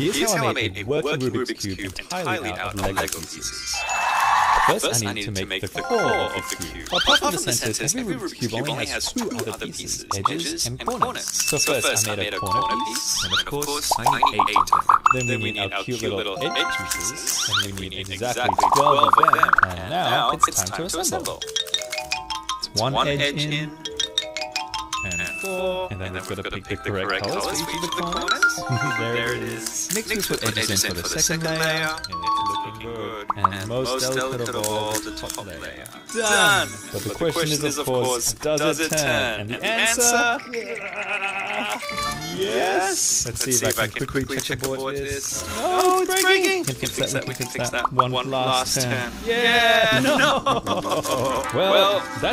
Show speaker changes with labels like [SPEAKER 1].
[SPEAKER 1] Here's how I made a working Rubik's Cube entirely out of Lego pieces. First, I need to make the core of the cube. Apart from the centers, every Rubik's Cube only has two other pieces, edges and corners. So first, I made a corner piece, and of course, I need 8 of them. Then we need our cute little edge pieces, and we need exactly 12 of them. And now, it's time to assemble. It's one edge in, and 4, and then we've got to pick the correct colors for each of the corners. There it is. Next we put edges in for the second layer, and it's looking good. And most delicate of all, the top layer. Done! But the question is, of course, does it turn? And the answer? Yes! Let's see if I can quickly checkerboard this. Oh, it's breaking! We can fix that. One last turn. Yeah! No! Well, that's